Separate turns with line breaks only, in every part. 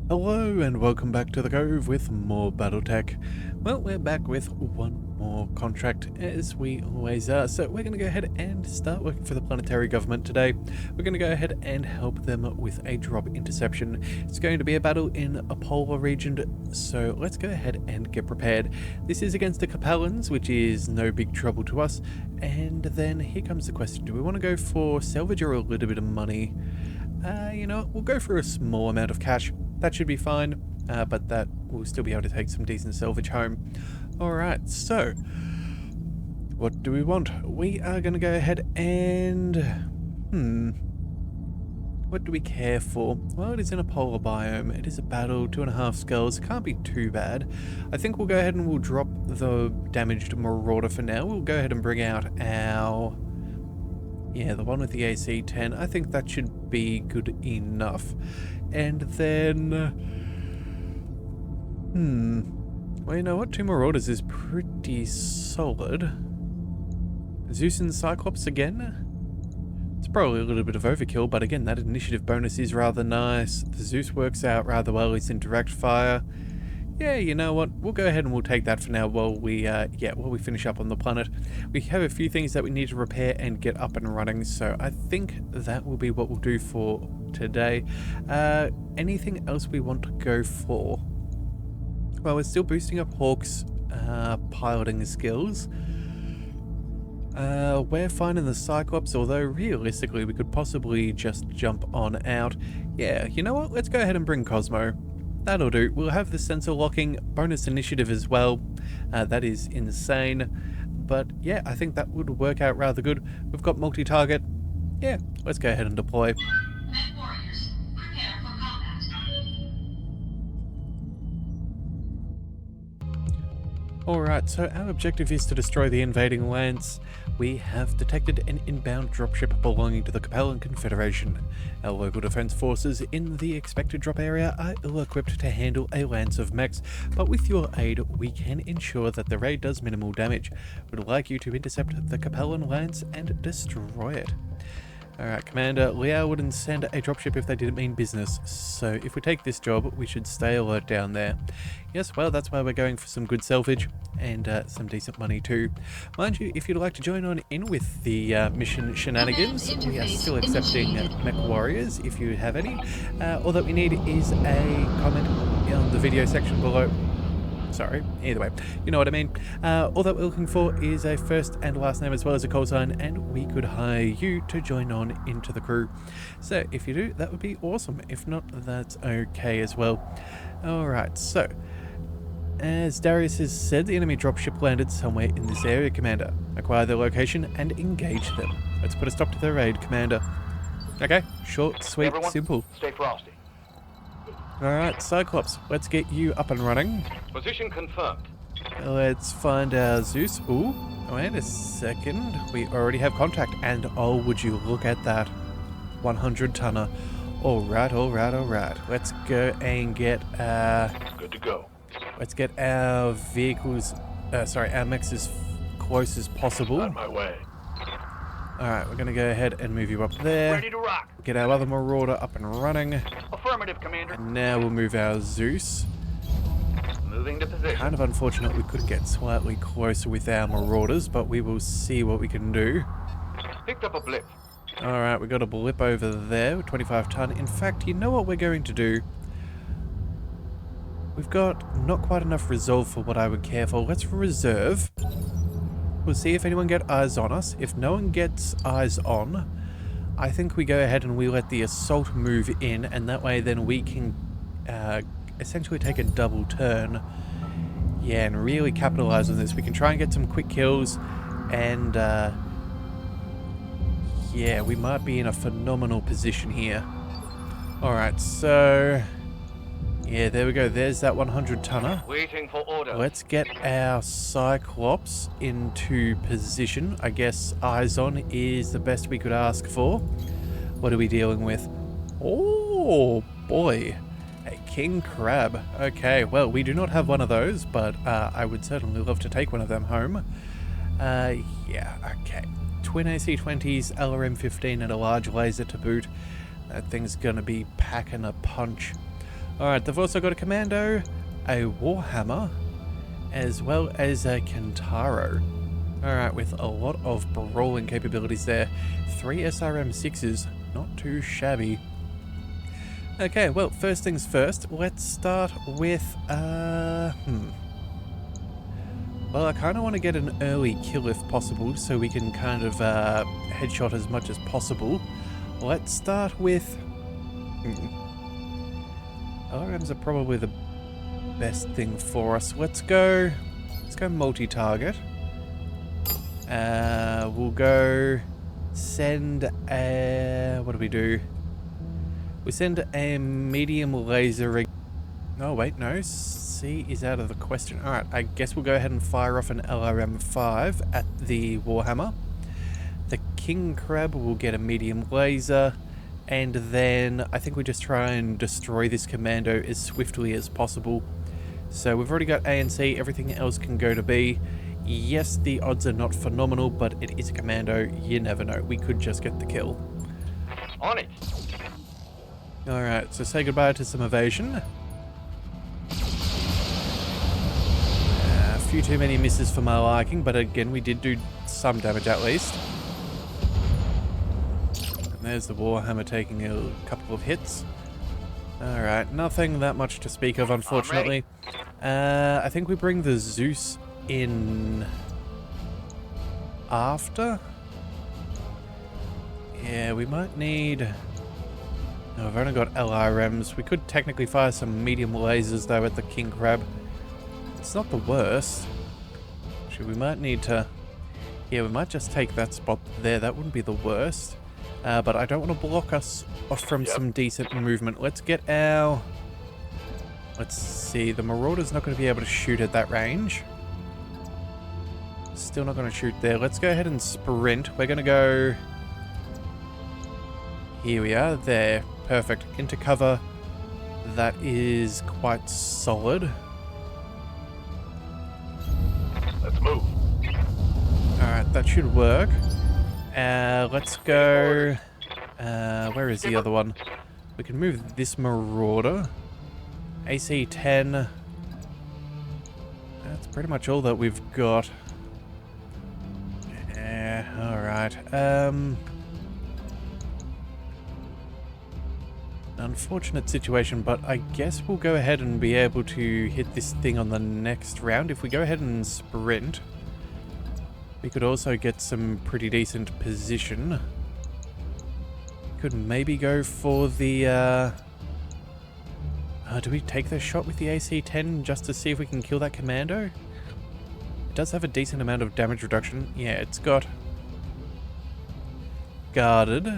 Hello and welcome back to the Cove with more BattleTech. Well, we're back with one more contract as we always are, so we're going to go ahead and start working for the planetary government today. We're going to go ahead and help them with a drop interception. It's going to be a battle in a polar region, so let's go ahead and get prepared. This is against the Capellans, which is no big trouble to us, and then here comes the question, do we want to go for salvage or a little bit of money? You know what, we'll go for a small amount of cash. That should be fine, but that will still be able to take some decent salvage home. Alright, so what do we want? We are going to go ahead and... what do we care for? Well, it is in a polar biome. It is a battle, 2.5 skulls. Can't be too bad. I think we'll go ahead and we'll drop the damaged Marauder for now. We'll go ahead and bring out our... yeah, the one with the AC 10. I think that should be good enough. And then... well, you know what? 2 Marauders is pretty solid. Zeus and Cyclops again? It's probably a little bit of overkill, but again, that initiative bonus is rather nice. The Zeus works out rather well. It's in direct fire. Yeah, you know what? We'll go ahead and we'll take that for now while we finish up on the planet. We have a few things that we need to repair and get up and running, so I think that will be what we'll do for today. Anything else we want to go for? Well, we're still boosting up Hawk's piloting skills. We're fine in the Cyclops, although realistically we could possibly just jump on out. Yeah, you know what? Let's go ahead and bring Cosmo. That'll do. We'll have the sensor locking, bonus initiative as well. That is insane. But yeah, I think that would work out rather good. We've got multi-target. Yeah, let's go ahead and deploy.
MechWarriors, prepare for combat.
Alright, so our objective is to destroy the invading lance. We have detected an inbound dropship belonging to the Capellan Confederation. Our local defense forces in the expected drop area are ill-equipped to handle a lance of mechs, but with your aid we can ensure that the raid does minimal damage. We'd like you to intercept the Capellan lance and destroy it. Alright, Commander, Liao wouldn't send a dropship if they didn't mean business, so if we take this job, we should stay alert down there. Yes, well, that's why we're going for some good salvage, and some decent money too. Mind you, if you'd like to join on in with the mission shenanigans, we are still accepting MechWarriors if you have any. All that we need is a comment on the video section below. Sorry, either way, you know what I mean. All that we're looking for is a first and last name as well as a call sign, and we could hire you to join on into the crew. So if you do, that would be awesome. If not, that's okay as well. Alright, so as Darius has said, the enemy dropship landed somewhere in this area, Commander. Acquire their location and engage them. Let's put a stop to their raid, Commander. Okay, short, sweet,
Everyone,
simple.
stay frosty.
Alright, Cyclops, let's get you up and running.
Position confirmed.
Let's find our Zeus. Ooh, wait a second. We already have contact, and oh, would you look at that. 100 tonner. Alright, alright, alright. Let's go and get
Good to go.
let's get our vehicles, our mechs as close as possible.
On my way.
Alright, we're gonna go ahead and move you up there.
Ready to rock.
Get our other Marauder up and running.
Affirmative, Commander.
And now we'll move our Zeus.
Moving to position.
Kind of unfortunate we couldn't get slightly closer with our Marauders, but we will see what we can do.
Picked up a blip.
Alright, we got a blip over there, 25 ton. In fact, you know what we're going to do? We've got not quite enough resolve for what I would care for. Let's reserve. We'll see if anyone gets eyes on us. If no one gets eyes on, I think we go ahead and we let the assault move in, and that way then we can essentially take a double turn. Yeah, and really capitalize on this. We can try and get some quick kills, and yeah, we might be in a phenomenal position here. Alright, so yeah, there we go. There's that 100 tonner.
Waiting for order.
Let's get our Cyclops into position. I guess eyes on is the best we could ask for. What are we dealing with? Oh boy, a king crab. Okay, well, we do not have one of those, but I would certainly love to take one of them home. Yeah, okay. Twin AC-20s, LRM-15 and a large laser to boot. That thing's gonna be packing a punch. Alright, they've also got a commando, a warhammer, as well as a Kentaro. Alright, with a lot of brawling capabilities there. 3 SRM6s, not too shabby. Okay, well, first things first, let's start with, well, I kind of want to get an early kill if possible, so we can kind of headshot as much as possible. Let's start with... LRMs are probably the best thing for us. Let's go multi-target. We'll go send a... what do we do? We send a medium laser... Oh, wait, no. C is out of the question. Alright, I guess we'll go ahead and fire off an LRM-5 at the Warhammer. The King Crab will get a medium laser. And then I think we just try and destroy this commando as swiftly as possible. So we've already got A and C. Everything else can go to B. Yes, the odds are not phenomenal, but it is a commando. You never know. We could just get the kill.
On it.
Alright, so say goodbye to some evasion. A few too many misses for my liking, but again, we did do some damage at least. And there's the Warhammer taking a couple of hits. Alright, nothing that much to speak of, unfortunately. I think we bring the Zeus in after. Yeah, we might need... No, I've only got LRMs. We could technically fire some medium lasers, though, at the King Crab. It's not the worst. Actually, we might need to... Yeah, we might just take that spot there. That wouldn't be the worst. But I don't want to block us off from some decent movement. Let's get our... Let's see. The Marauder's not going to be able to shoot at that range. Still not going to shoot there. Let's go ahead and sprint. We're going to go... Here we are. There. Perfect. Into cover. That is quite solid.
Let's move.
Alright, that should work. Let's go... where is the other one? We can move this Marauder. AC 10. That's pretty much all that we've got. Yeah, alright. Unfortunate situation, but I guess we'll go ahead and be able to hit this thing on the next round. If we go ahead and sprint, we could also get some pretty decent position. Could maybe go for the... do we take the shot with the AC-10 just to see if we can kill that commando? It does have a decent amount of damage reduction. Yeah, it's got... guarded.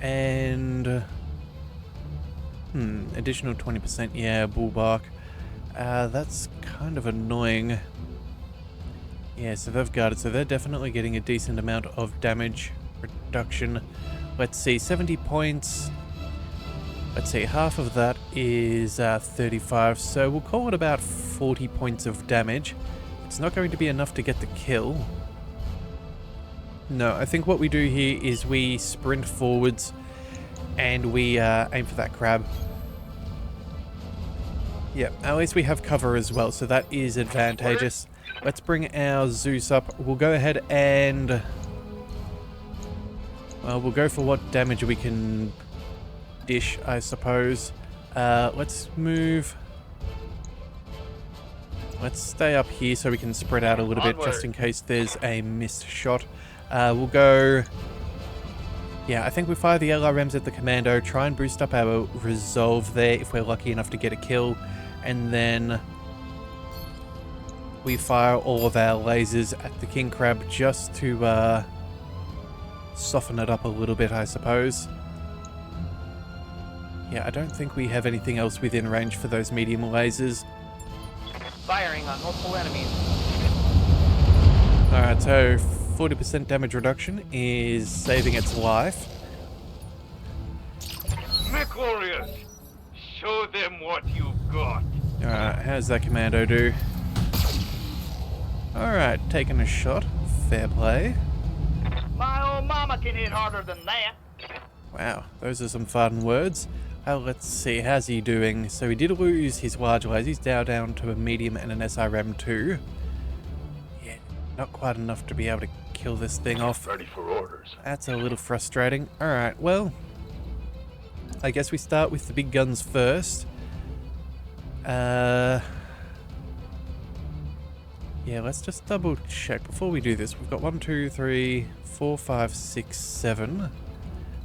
And... additional 20%. Yeah, bullbark. That's kind of annoying. Yeah, so they've guarded, so they're definitely getting a decent amount of damage reduction. Let's see, 70 points. Let's see, half of that is 35, so we'll call it about 40 points of damage. It's not going to be enough to get the kill. No, I think what we do here is we sprint forwards and we aim for that crab. Yep, at least we have cover as well, so that is advantageous. Let's bring our Zeus up. We'll go ahead and... well, we'll go for what damage we can dish, I suppose. Let's move... let's stay up here so we can spread out a little bit, just in case there's a missed shot. We'll go... yeah, I think we fire the LRMs at the commando, try and boost up our resolve there if we're lucky enough to get a kill, and then we fire all of our lasers at the King Crab just to soften it up a little bit, I suppose. Yeah, I don't think we have anything else within range for those medium lasers.
Firing on multiple enemies.
Alright, so 40% damage reduction is saving its life.
MechWarriors, show them what you've got.
Alright, how's that commando do? Alright, taking a shot. Fair play.
My old mama can hit harder than that.
Wow, those are some fun words. Let's see, how's he doing? So he did lose his large laser. He's now down to a medium and an SRM2. Yeah, not quite enough to be able to kill this thing off.
Ready for orders.
That's a little frustrating. Alright, well, I guess we start with the big guns first. Yeah, let's just double check before we do this. We've got 1, 2, 3, 4, 5, 6, 7.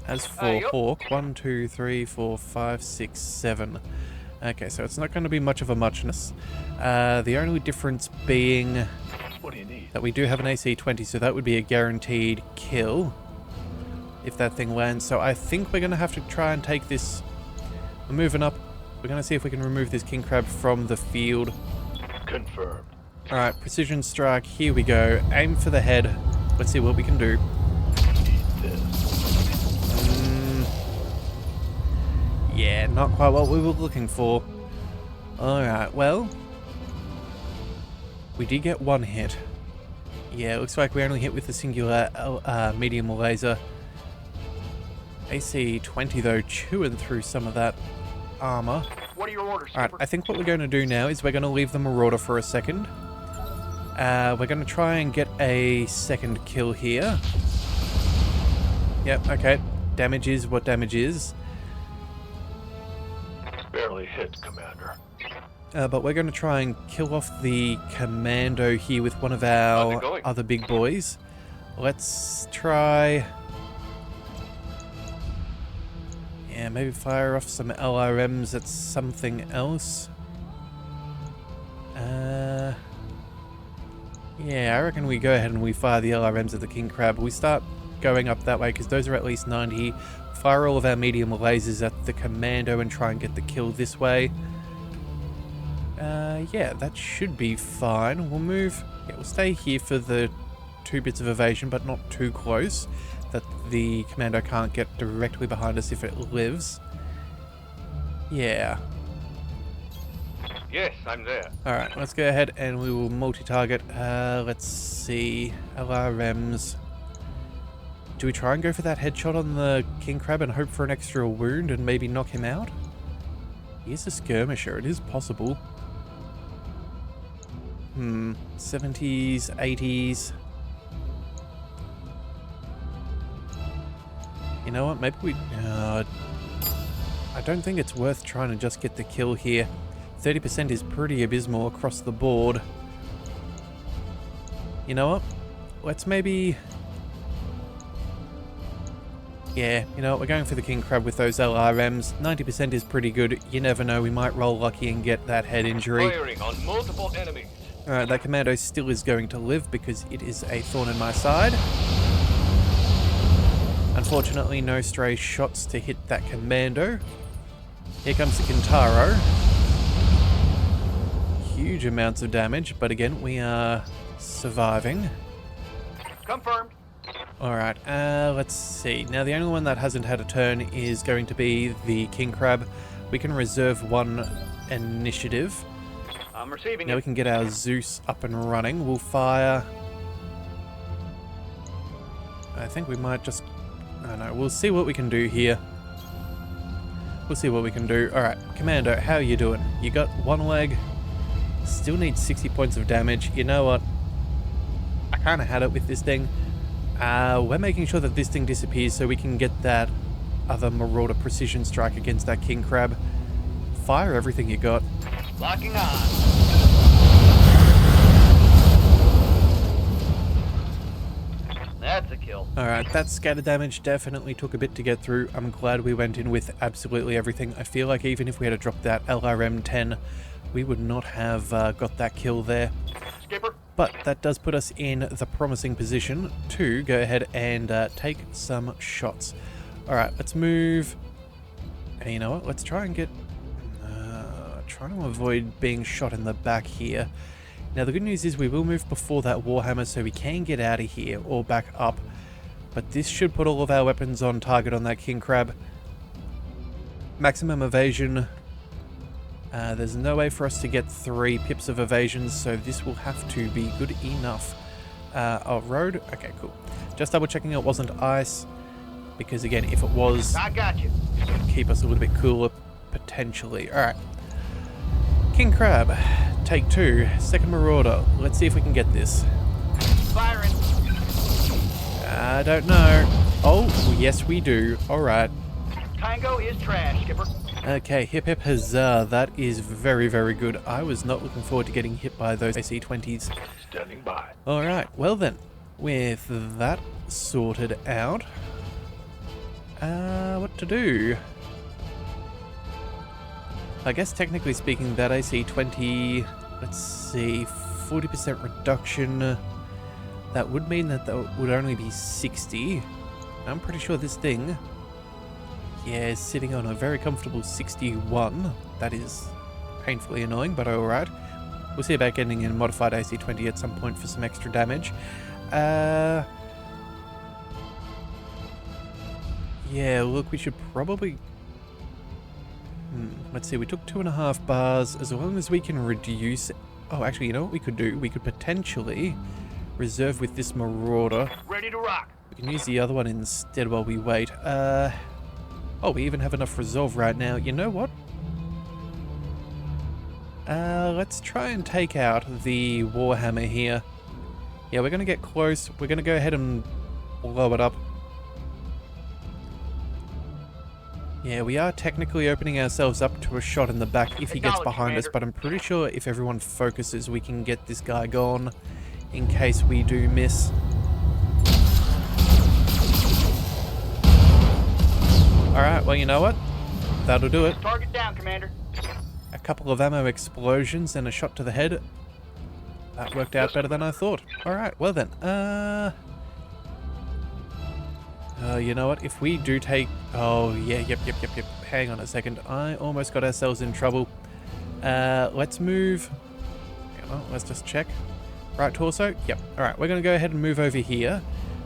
As for Hawk, 1, 2, 3, 4, 5, 6, 7. Okay, so it's not going to be much of a muchness. The only difference being
What do you need?
that we do have an AC-20, so that would be a guaranteed kill if that thing lands. So I think we're going to have to try and take this. We're moving up. We're going to see if we can remove this king crab from the field.
Confirmed.
Alright, precision strike. Here we go. Aim for the head. Let's see what we can do.
Need this.
Yeah, not quite what we were looking for. Alright, well, we did get one hit. Yeah, it looks like we only hit with a singular medium laser. AC-20 though, chewing through some of that armor.
What are your orders,
Alright, I think what we're going to do now is we're going to leave the Marauder for a second. We're going to try and get a second kill here. Yep, okay. Damage is what damage is.
Barely hit, Commander.
But we're going to try and kill off the commando here with one of our other big boys. Let's try... Yeah, maybe fire off some LRMs at something else. Yeah, I reckon we go ahead and we fire the LRMs at the king crab. We start going up that way because those are at least 90. Fire all of our medium lasers at the commando and try and get the kill this way. Yeah, that should be fine. We'll move... Yeah, we'll stay here for the 2 bits of evasion, but not too close that the commando can't get directly behind us if it lives. Yeah.
Yes, I'm there.
Alright, let's go ahead and we will multi-target. Let's see... LRMs... Do we try and go for that headshot on the king crab and hope for an extra wound and maybe knock him out? He is a skirmisher, it is possible. 70s, 80s. You know what, maybe we... I don't think it's worth trying to just get the kill here. 30% is pretty abysmal across the board. You know what? Let's maybe... Yeah, you know what, we're going for the king crab with those LRMs. 90% is pretty good. You never know, we might roll lucky and get that head injury.
Firing on multiple enemies.
Alright, that commando still is going to live because it is a thorn in my side. Unfortunately, no stray shots to hit that commando. Here comes the Kintaro. Huge amounts of damage, but again, we are surviving.
Confirmed.
Alright, let's see. Now, the only one that hasn't had a turn is going to be the king crab. We can reserve one initiative.
I'm receiving
Now
it.
we can get our Zeus up and running. We'll fire... I think we might just... I don't know, we'll see what we can do here. We'll see what we can do. Alright, Commando, how are you doing? You got one leg. Still need 60 points of damage. You know what? I kind of had it with this thing. We're making sure that this thing disappears so we can get that other Marauder precision strike against that king crab. Fire everything you got.
Locking on. That's a kill.
Alright, that scatter damage definitely took a bit to get through. I'm glad we went in with absolutely everything. I feel like even if we had to drop that LRM-10, we would not have got that kill there.
Skipper.
But that does put us in the promising position to go ahead and take some shots. Alright, let's move. And you know what? Let's try and get... trying to avoid being shot in the back here. Now the good news is we will move before that Warhammer so we can get out of here or back up. But this should put all of our weapons on target on that king crab. Maximum evasion. There's no way for us to get 3 pips of evasion, so this will have to be good enough. Oh, road? Okay, cool. Just double checking it wasn't ice, because again, if it was...
I got you.
keep us a little bit cooler, potentially. Alright. King Crab, take 2, second Marauder. Let's see if we can get this.
Firing.
I don't know. Oh, yes we do. Alright.
Tango is trash, Skipper.
Okay, hip hip huzzah. That is very, very good. I was not looking forward to getting hit by those AC-20s.
Standing by.
Alright, well then. With that sorted out, what to do? I guess technically speaking, that AC-20, let's see, 40% reduction, that would mean that would only be 60. I'm pretty sure this thing, yeah, is sitting on a very comfortable 61. That is painfully annoying, but alright. We'll see about getting a modified AC-20 at some point for some extra damage. Yeah, look, we should probably... let's see, we took 2.5 bars. As long as we can reduce... Oh, actually, you know what we could do? We could potentially reserve with this Marauder.
Ready to rock.
We can use the other one instead while we wait. Oh, we even have enough resolve right now. You know what? Let's try and take out the Warhammer here. Yeah, we're going to get close. We're going to go ahead and blow it up. Yeah, we are technically opening ourselves up to a shot in the back if he gets behind us, but I'm pretty sure if everyone focuses, we can get this guy gone in case we do miss. Alright, well, you know what? That'll do it.
Target down, Commander.
A couple of ammo explosions and a shot to the head. That worked out better than I thought. Alright, well then. You know what? If we do take... Oh, yeah, yep. Hang on a second. I almost got ourselves in trouble. Let's move... Hang on, let's just check. Right torso? Yep. Alright, we're going to go ahead and move over here.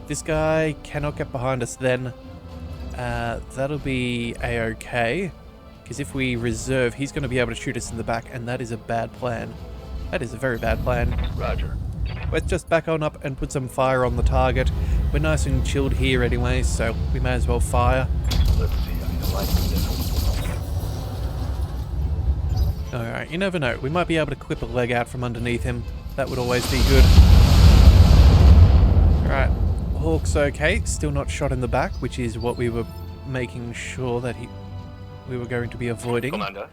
This guy cannot get behind us then. That'll be a-okay. Because if we reserve, he's going to be able to shoot us in the back, and that is a bad plan. That is a very bad plan.
Roger.
Let's just back on up and put some fire on the target. We're nice and chilled here anyway, so we may as well fire.
Let's see how you like this.
Alright, you never know. We might be able to clip a leg out from underneath him. That would always be good. Alright, Hawk's okay. Still not shot in the back, which is what we were making sure that we were going to be avoiding.
Commander.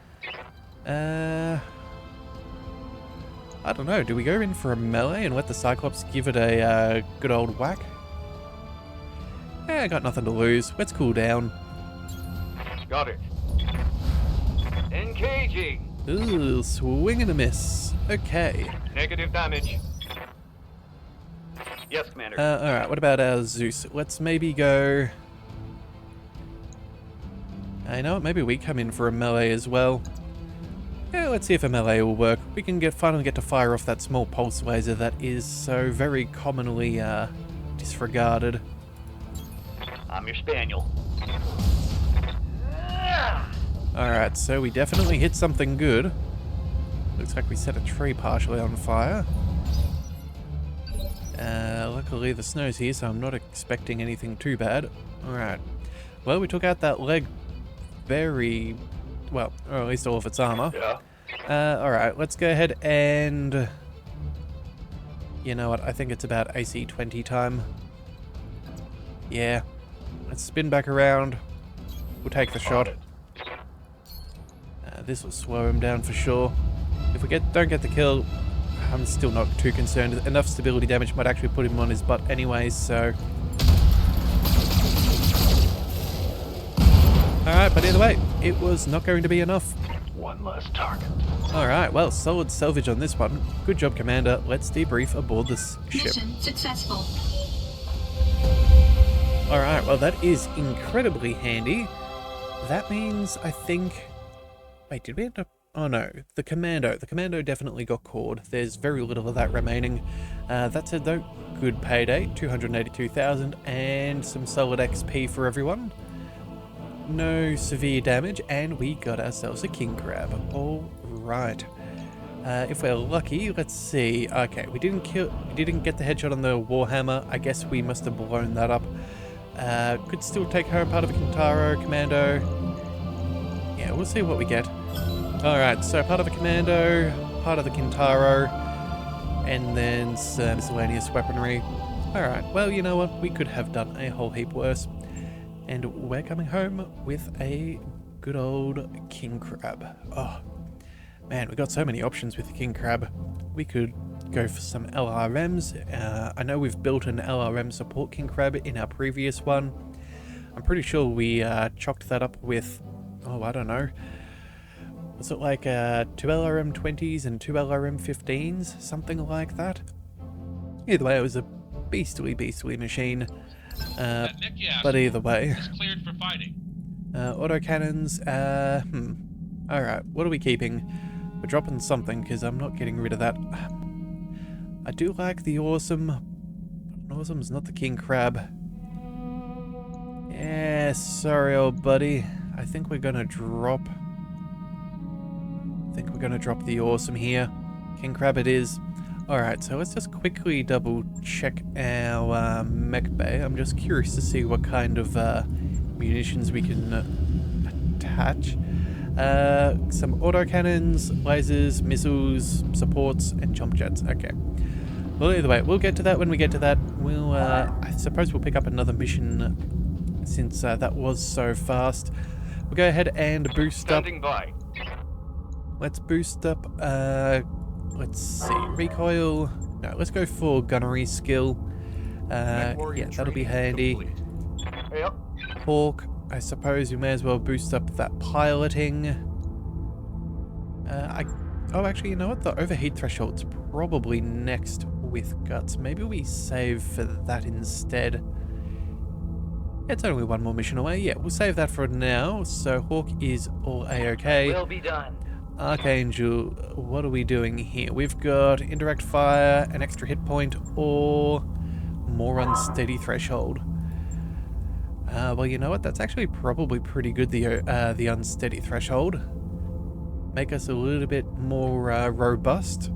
I don't know. Do we go in for a melee and let the Cyclops give it a good old whack? I got nothing to lose. Let's cool down.
Got it. Engaging.
Ooh, swing and a miss. Okay.
Negative damage. Yes, Commander.
Alright, what about our Zeus? Let's maybe go... I know what, maybe we come in for a melee as well. Yeah, let's see if a melee will work. We can finally get to fire off that small pulse laser that is so very commonly disregarded.
I'm your spaniel.
Alright, so we definitely hit something good. Looks like we set a tree partially on fire. Luckily the snow's here, so I'm not expecting anything too bad. Alright. Well, we took out that leg very... well, or at least all of its armor.
Yeah.
Alright, let's go ahead and... You know what, I think it's about AC-20 time. Yeah. Let's spin back around. We'll take the shot. This will slow him down for sure. If we don't get the kill, I'm still not too concerned. Enough stability damage might actually put him on his butt anyways, so... Alright, but either way, it was not going to be enough.
One less target.
Alright, well, solid salvage on this one. Good job, Commander. Let's debrief aboard this ship.
Mission successful.
Alright, well, that is incredibly handy. That means, I think... Wait, did we end up... Oh no, the Commando. The Commando definitely got caught. There's very little of that remaining. That said though, good payday. 282,000 and some solid XP for everyone. No severe damage, and we got ourselves a king crab. All right. If we're lucky, let's see. Okay, we didn't get the headshot on the Warhammer. I guess we must have blown that up. Could still take her part of a Kintaro commando. Yeah, we'll see what we get. Alright, so part of a commando, part of the Kintaro, and then some miscellaneous weaponry. Alright, well, you know what? We could have done a whole heap worse. And we're coming home with a good old king crab. Oh, man, we got so many options with the king crab. We could go for some LRMs. I know we've built an LRM support king crab in our previous one. I'm pretty sure we chalked that up with, oh, I don't know. Was it like 2 LRM 20s and 2 LRM 15s? Something like that? Either way, it was a beastly machine. But either way.
Cleared for fighting.
Autocannons, Alright, what are we keeping? We're dropping something, because I'm not getting rid of that. I do like the awesome. Awesome's not the king crab. Yeah, sorry old buddy. I think we're gonna drop the awesome here. King crab it is. Alright, so let's just quickly double check our mech bay. I'm just curious to see what kind of munitions we can attach. Some autocannons, lasers, missiles, supports, and jump jets. Okay. Well, either way, we'll get to that when we get to that. We'll, I suppose we'll pick up another mission since that was so fast. We'll go ahead and boost up.
Standing by.
Let's boost up, let's see, recoil. No, let's go for gunnery skill. Yeah, that'll be handy.
Yep.
Hawk, I suppose we may as well boost up that piloting. Oh, actually, you know what? The overheat threshold's probably next with guts. Maybe we save for that instead. It's only one more mission away. Yeah, we'll save that for now. So Hawk is all A-okay.
Will be done.
Archangel, what are we doing here? We've got indirect fire, an extra hit point, or more unsteady threshold. Well, you know what? That's actually probably pretty good, the unsteady threshold. Make us a little bit more robust.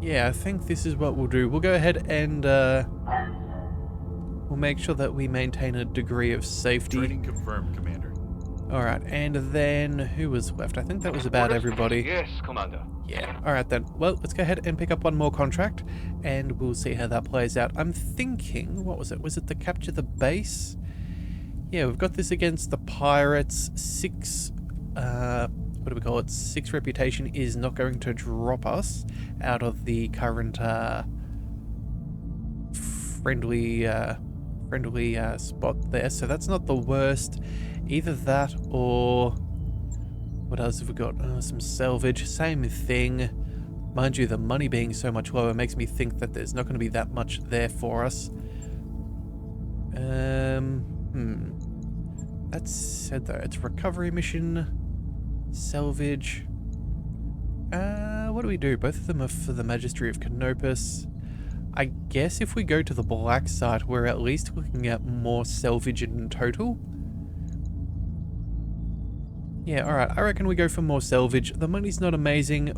Yeah, I think this is what we'll do. We'll go ahead and we'll make sure that we maintain a degree of safety.
Training confirmed, Commander.
Alright, and then who was left? I think that was about everybody.
Yes, Commander.
Yeah, alright then. Well, let's go ahead and pick up one more contract, and we'll see how that plays out. I'm thinking, what was it? Was it to capture the base? Yeah, we've got this against the pirates. 6, what do we call it? 6 reputation is not going to drop us out of the current, friendly spot there. So that's not the worst. Either that or... what else have we got? Some salvage. Same thing. Mind you, the money being so much lower makes me think that there's not going to be that much there for us. That said though, it's recovery mission, salvage. What do we do? Both of them are for the Magistry of Canopus. I guess if we go to the black site, we're at least looking at more salvage in total. Yeah, alright, I reckon we go for more salvage. The money's not amazing,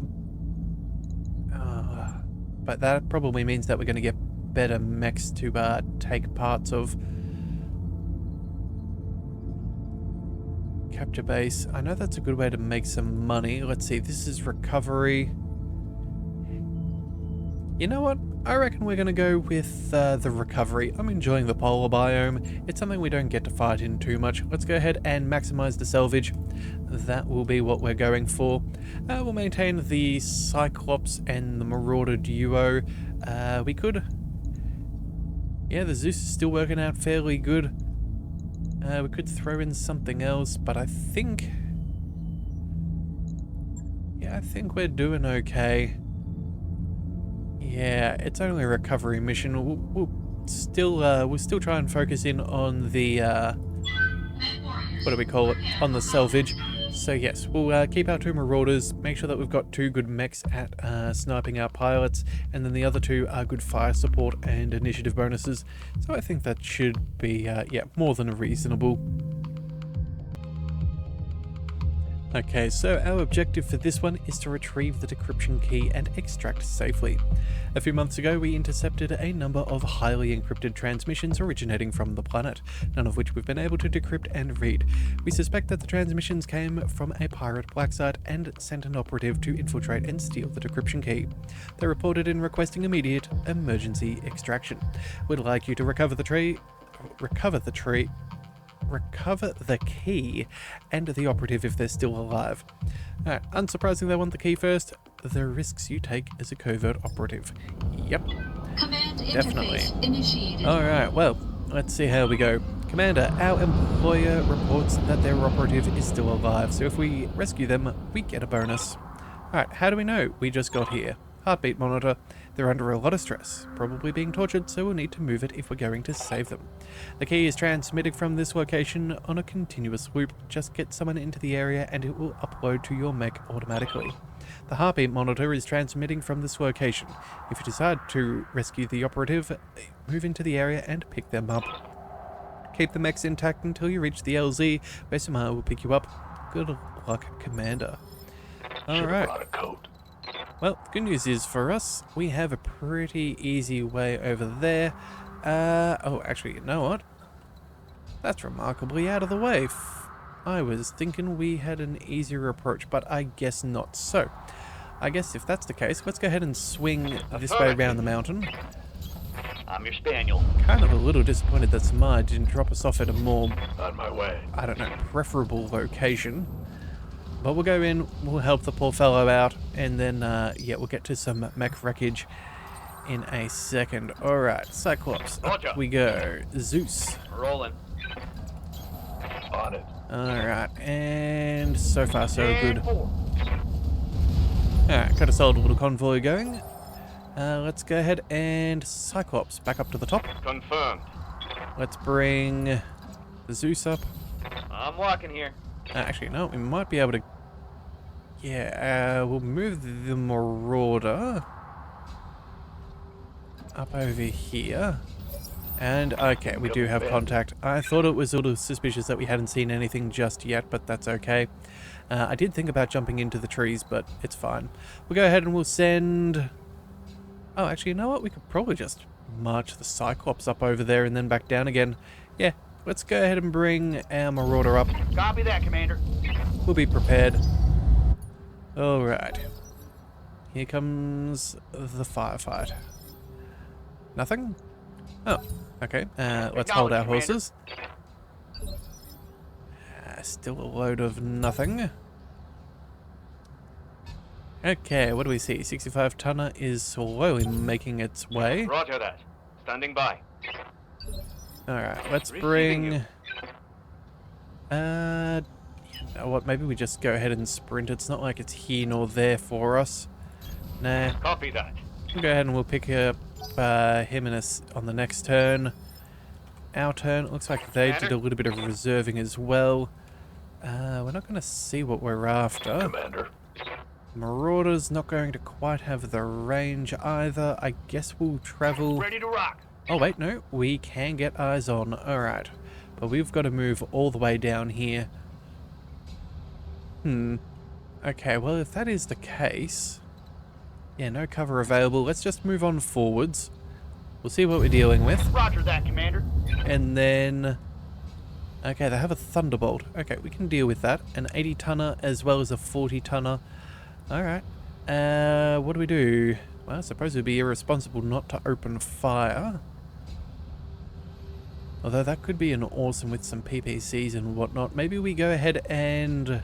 but that probably means that we're going to get better mechs to take parts of. Capture base. I know that's a good way to make some money. Let's see, this is recovery. You know what? I reckon we're going to go with the recovery. I'm enjoying the polar biome. It's something we don't get to fight in too much. Let's go ahead and maximize the salvage. That will be what we're going for. We'll maintain the Cyclops and the Marauder duo. We could... yeah, the Zeus is still working out fairly good. We could throw in something else, but I think... yeah, I think we're doing okay. Yeah, it's only a recovery mission. We'll still try and focus in on the what do we call it? On the salvage. So yes, we'll keep our 2 marauders, make sure that we've got 2 good mechs at sniping our pilots, and then the other 2 are good fire support and initiative bonuses. So I think that should be yeah, more than reasonable. Okay, so our objective for this one is to retrieve the decryption key and extract safely. A few months ago, we intercepted a number of highly encrypted transmissions originating from the planet, none of which we've been able to decrypt and read. We suspect that the transmissions came from a pirate black site and sent an operative to infiltrate and steal the decryption key. They reported in requesting immediate emergency extraction. We'd like you to recover the key and the operative if they're still alive. Alright, unsurprisingly they want the key first. The risks you take as a covert operative. Yep,
Command
definitely.
interface initiated.
Alright, well, let's see how we go. Commander, our employer reports that their operative is still alive, so if we rescue them, we get a bonus. Alright, how do we know? We just got here. Heartbeat monitor. They're under a lot of stress, probably being tortured, so we'll need to move it if we're going to save them. The key is transmitted from this location on a continuous loop. Just get someone into the area and it will upload to your mech automatically. The heartbeat monitor is transmitting from this location. If you decide to rescue the operative, move into the area and pick them up. Keep the mechs intact until you reach the LZ, where Samara will pick you up. Good luck, Commander. Alright. Well, good news is for us, we have a pretty easy way over there. Oh, actually, you know what? That's remarkably out of the way. I was thinking we had an easier approach, but I guess not. So, I guess if that's the case, let's go ahead and swing this way around the mountain.
I'm your spaniel.
Kind of a little disappointed that Samar didn't drop us off at a more,
On my way.
I don't know, preferable location. But we'll go in, we'll help the poor fellow out, and then, yeah, we'll get to some mech wreckage in a second. Alright, Cyclops, up we go. Zeus.
Rolling. On it.
Alright, and so far so good. Alright, got a solid little convoy going. Let's go ahead and Cyclops back up to the top.
Confirmed.
Let's bring Zeus up.
I'm walking here.
Actually, no, we might be able to... Yeah, we'll move the Marauder up over here. And, okay, we do have contact. I thought it was a little suspicious that we hadn't seen anything just yet, but that's okay. I did think about jumping into the trees, but it's fine. We'll go ahead and we'll send... Oh, actually, you know what? We could probably just march the Cyclops up over there and then back down again. Yeah, let's go ahead and bring our Marauder up.
Copy that, Commander.
We'll be prepared. Alright. Here comes the firefight. Nothing? Oh, okay. Let's hold our horses. Still a load of nothing. Okay, what do we see? 65 tonner is slowly making its way.
Roger that. Standing by.
Alright, let's bring... You know what, maybe we just go ahead and sprint. It's not like it's here nor there for us. Nah.
Copy that.
We'll go ahead and we'll pick up him and us on the next turn. Our turn. It looks like they did a little bit of reserving as well. We're not going to see what we're after.
Commander.
Marauder's not going to quite have the range either. I guess we'll travel...
Ready to rock.
Oh wait, no. We can get eyes on. Alright. But we've got to move all the way down here. Okay, well if that is the case... Yeah, no cover available. Let's just move on forwards. We'll see what we're dealing with.
Roger that, Commander.
And then... Okay, they have a Thunderbolt. Okay, we can deal with that. An 80 tonner as well as a 40 tonner. Alright. What do we do? Well, I suppose it would be irresponsible not to open fire. Although that could be an awesome with some PPCs and whatnot. Maybe we go ahead and...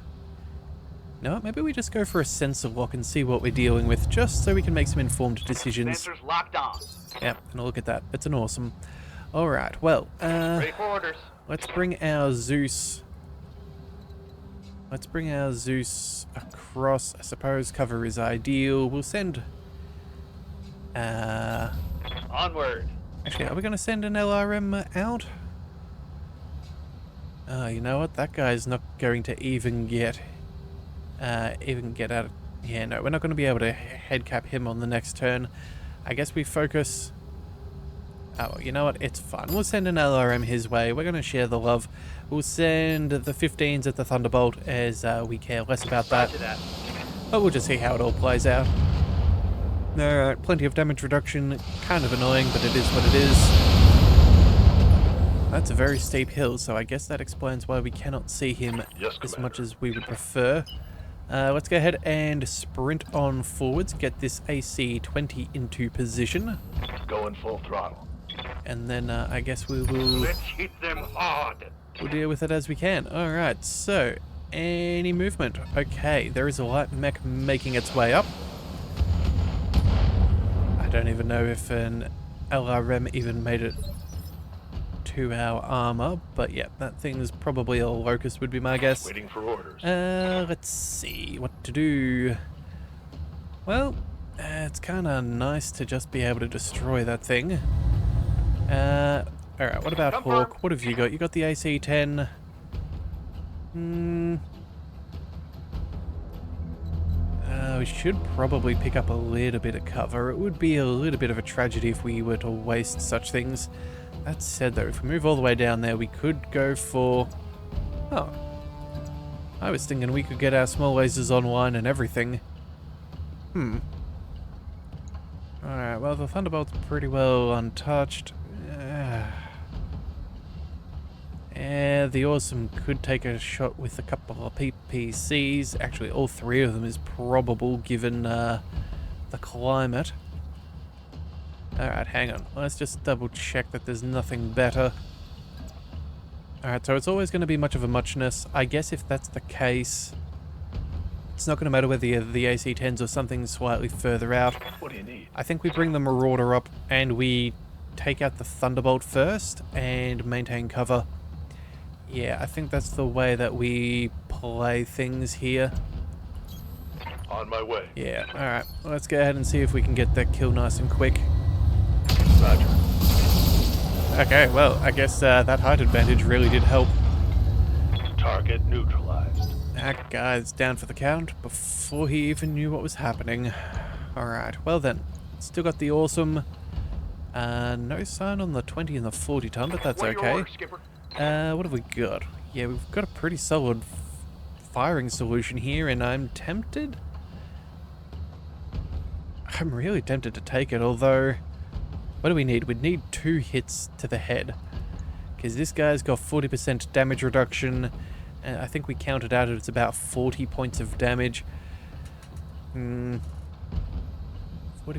No, maybe we just go for a sensor lock and see what we're dealing with, just so we can make some informed decisions.
Sensors locked on.
Yep, and look at that. It's an awesome. Alright, well,
Ready for orders.
let's bring our Zeus... Let's bring our Zeus across. I suppose cover is ideal. We'll send...
Onward.
Actually, are we going to send an LRM out? You know what? That guy's not going to even get out of... Yeah, no, we're not going to be able to head cap him on the next turn. I guess we focus... Oh, you know what? It's fine. We'll send an LRM his way. We're going to share the love. We'll send the 15s at the Thunderbolt as we care less about that.
Roger that.
But we'll just see how it all plays out. Alright, plenty of damage reduction. Kind of annoying, but it is what it is. That's a very steep hill, so I guess that explains why we cannot see him as much as we would prefer. Let's go ahead and sprint on forwards, get this AC-20 into position.
Going full throttle.
And then I guess we will...
Let's hit them hard.
We'll deal with it as we can. Alright, so... Any movement? Okay, there is a light mech making its way up. I don't even know if an LRM even made it to our armor, but yeah, that thing is probably a locust would be my guess.
Waiting for orders.
Let's see what to do. Well, it's kind of nice to just be able to destroy that thing. Alright, what about Hawk? What have you got? You got the AC-10. We should probably pick up a little bit of cover. It would be a little bit of a tragedy if we were to waste such things. That said though, if we move all the way down there, we could go for... Oh. I was thinking we could get our small lasers online and everything. Alright, well the Thunderbolt's pretty well untouched. The Awesome could take a shot with a couple of PPCs. Actually, all three of them is probable given the climate. Alright, hang on. Let's just double check that there's nothing better. Alright, so it's always going to be much of a muchness. I guess if that's the case, it's not going to matter whether the AC-10s or something slightly further out.
What do you need?
I think we bring the Marauder up and we take out the Thunderbolt first and maintain cover. Yeah, I think that's the way that we play things here.
On my way.
Yeah, alright. Well, let's go ahead and see if we can get that kill nice and quick.
Roger.
Okay, well, I guess that height advantage really did help.
Target neutralized.
That guy's down for the count before he even knew what was happening. Alright, well then. Still got the Awesome. No sign on the 20 and the 40 ton, but that's okay.
Orders, Skipper?
What have we got? Yeah, we've got a pretty solid firing solution here, and I'm tempted. I'm really tempted to take it, although... What do we need? We'd need 2 hits to the head. Because this guy's got 40% damage reduction, and I think we counted out it's about 40 points of damage. 40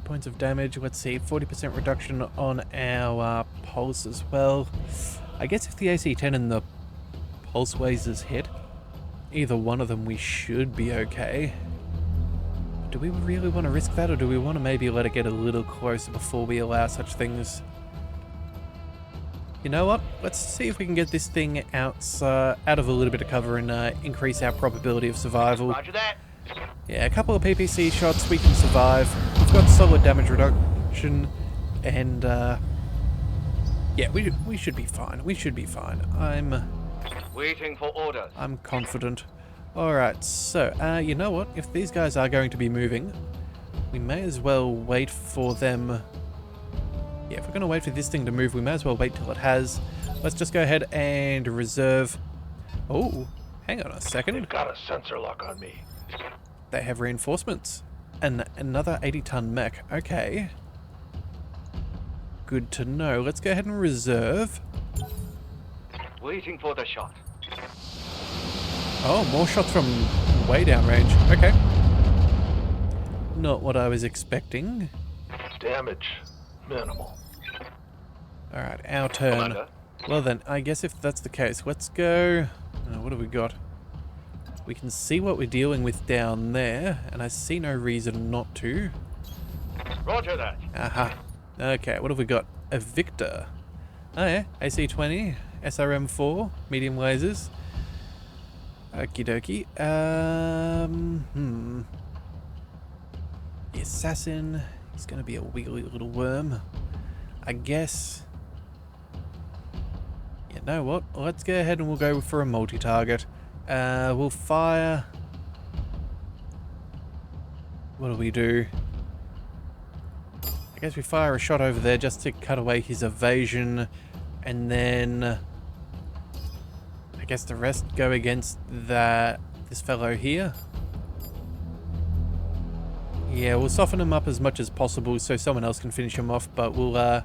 points of damage, let's see, 40% reduction on our pulse as well. I guess if the AC-10 and the pulse lasers hit, either one of them we should be okay. Do we really want to risk that, or do we want to maybe let it get a little closer before we allow such things? You know what? Let's see if we can get this thing out of a little bit of cover and increase our probability of survival.
Roger that.
Yeah, a couple of PPC shots, we can survive. We've got solid damage reduction, and yeah, we should be fine. We should be fine.
Waiting for orders.
I'm confident. Alright, so, you know what? If these guys are going to be moving, we may as well wait for them... Yeah, if we're going to wait for this thing to move, we may as well wait till it has. Let's just go ahead and reserve... Oh, hang on a second.
They've got a sensor lock on me.
They have reinforcements. And another 80-ton mech. Okay. Good to know. Let's go ahead and reserve.
Waiting for the shot.
Oh, more shots from way down range. Okay. Not what I was expecting.
Damage minimal.
Alright, our turn.
Commander.
Well then, I guess if that's the case, let's go... what have we got? We can see what we're dealing with down there, and I see no reason not to.
Roger that.
Aha. Okay, what have we got? A Victor. Oh yeah, AC-20, SRM-4, medium lasers. Okie dokie. The assassin, he's gonna be a wiggly little worm. I guess. You know what? Let's go ahead and we'll go for a multi-target. We'll fire. What do we do? I guess we fire a shot over there just to cut away his evasion, and then I guess the rest go against this fellow here. Yeah, we'll soften him up as much as possible so someone else can finish him off, but we'll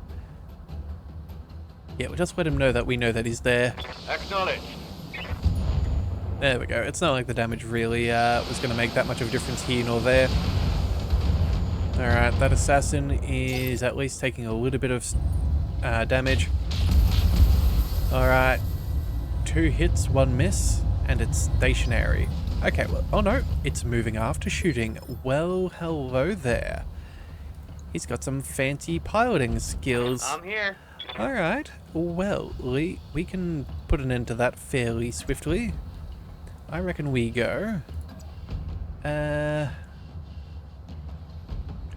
we'll just let him know that we know that he's there.
Acknowledge.
There we go. It's not like the damage really was going to make that much of a difference here nor there. Alright, that assassin is at least taking a little bit of damage. Alright, 2 hits, 1 miss, and it's stationary. Okay, well, oh no, it's moving after shooting. Well, hello there. He's got some fancy piloting skills.
I'm here.
Alright, well, we can put an end to that fairly swiftly. I reckon we go.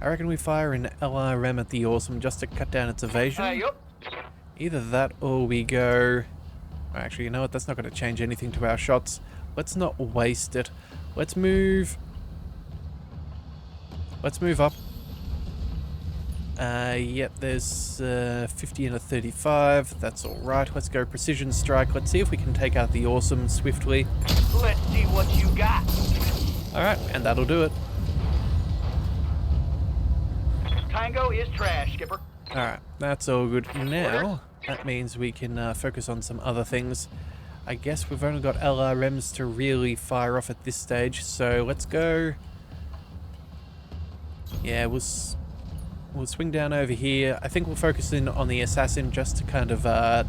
I reckon we fire an LRM at the Awesome just to cut down its evasion.
Yup.
Either that or we go... Actually, you know what? That's not going to change anything to our shots. Let's not waste it. Let's move... Let's move up. Yep, there's 50 and a 35. That's alright. Let's go Precision Strike. Let's see if we can take out the Awesome swiftly.
Let's see what you got.
Alright, and that'll do it.
Tango is trash, Skipper.
Alright, that's all good. Now, that means we can focus on some other things. I guess we've only got LRMs to really fire off at this stage, so let's go... Yeah, we'll swing down over here. I think we'll focus in on the assassin just to kind of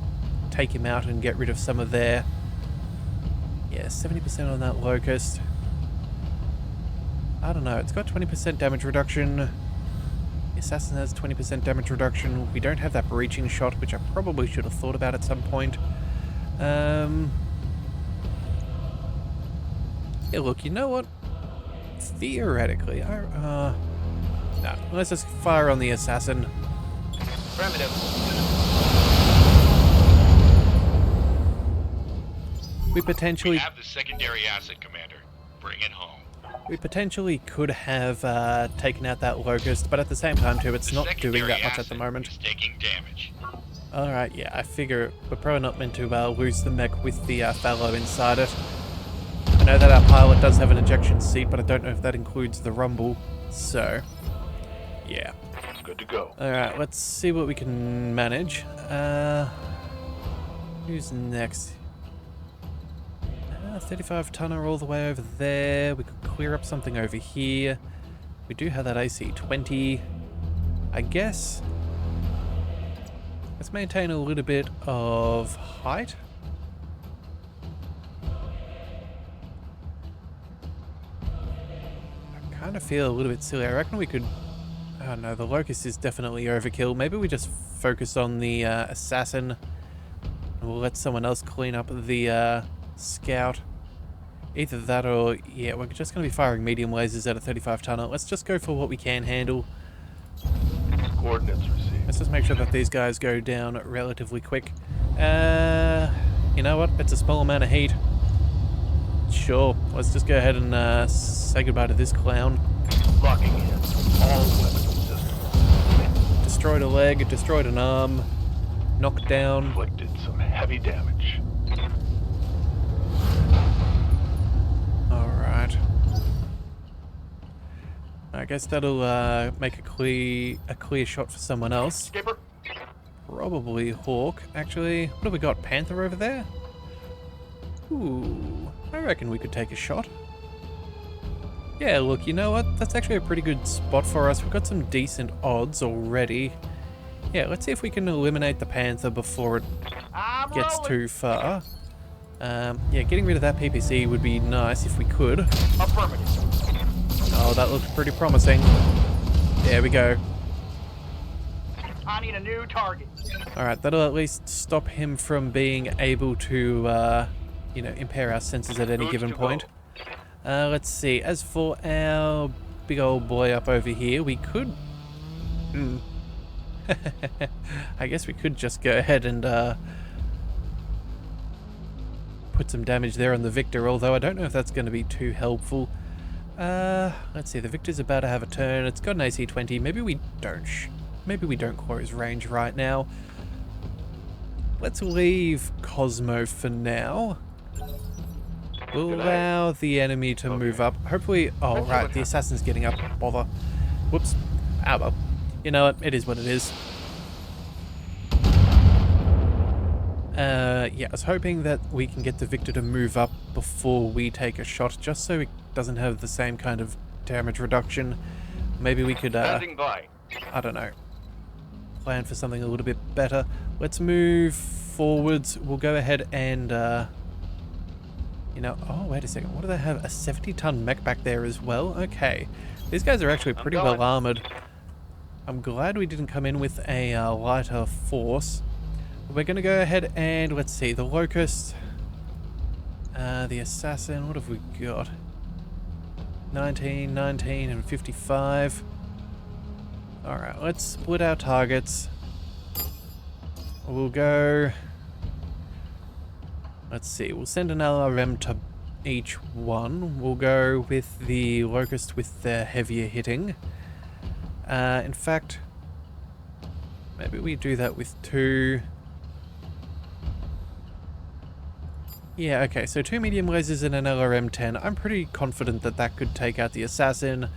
take him out and get rid of some of their... Yeah, 70% on that locust. I don't know, it's got 20% damage reduction. The assassin has 20% damage reduction. We don't have that breaching shot, which I probably should have thought about at some point. Yeah, look, you know what? Theoretically, no, let's just fire on the assassin.
Affirmative.
We potentially...
We have the secondary asset, Commander. Bring it home.
We potentially could have taken out that locust, but at the same time too, it's
The
not doing
secondary
that much at
asset
the moment.
is taking damage.
Alright, yeah, I figure we're probably not meant to lose the mech with the fallow inside it. I know that our pilot does have an ejection seat, but I don't know if that includes the rumble, so... Yeah.
Good to go.
Alright, let's see what we can manage. Who's next? 35 tonner all the way over there. We could clear up something over here. We do have that AC-20. I guess... Let's maintain a little bit of height. I kind of feel a little bit silly. I reckon we could... Oh no, the locust is definitely overkill. Maybe we just focus on the assassin. And we'll let someone else clean up the scout. Either that or... Yeah, we're just going to be firing medium lasers at a 35 tonner. Let's just go for what we can handle.
Coordinates received.
Let's just make sure that these guys go down relatively quick. You know what? It's a small amount of heat. Sure. Let's just go ahead and say goodbye to this clown.
Locking in. All weapon systems.
Destroyed a leg, destroyed an arm, knocked down.
Inflicted some heavy damage.
Alright. I guess that'll make a clear shot for someone else.
Skipper.
Probably Hawk. Actually, what have we got? Panther over there? Ooh, I reckon we could take a shot. Yeah, look, you know what? That's actually a pretty good spot for us. We've got some decent odds already. Yeah, let's see if we can eliminate the Panther before it gets too far. Yeah, getting rid of that PPC would be nice if we could.
Affirmative.
Oh, that looks pretty promising. There we go.
I need a new target.
Alright, that'll at least stop him from being able to, you know, impair our senses at any given point. Let's see. As for our big old boy up over here, we could... I guess we could just go ahead and put some damage there on the Victor, although I don't know if that's going to be too helpful. Let's see. The Victor's about to have a turn. It's got an AC-20. Maybe we don't maybe we don't close range right now. Let's leave Cosmo for now. We'll allow the enemy to move up. Hopefully... Oh, right, the assassin's getting up. Bother. Whoops. Ah, well. You know what? It is what it is. Yeah, I was hoping that we can get the Victor to move up before we take a shot, just so it doesn't have the same kind of damage reduction. Maybe we could,
Standing by.
I don't know, plan for something a little bit better. Let's move forwards. We'll go ahead and, you know... Oh, wait a second. What do they have? A 70-ton mech back there as well? Okay. These guys are actually pretty well armored. I'm glad we didn't come in with a lighter force. We're going to go ahead and, let's see, the Locust, the Assassin, what have we got? 19, 19, and 55. Alright, let's split our targets. We'll go... Let's see, we'll send an LRM to each one. We'll go with the Locust with the heavier hitting. In fact, maybe we do that with 2... Yeah, okay, so 2 medium lasers and an LRM-10. I'm pretty confident that that could take out the Assassin.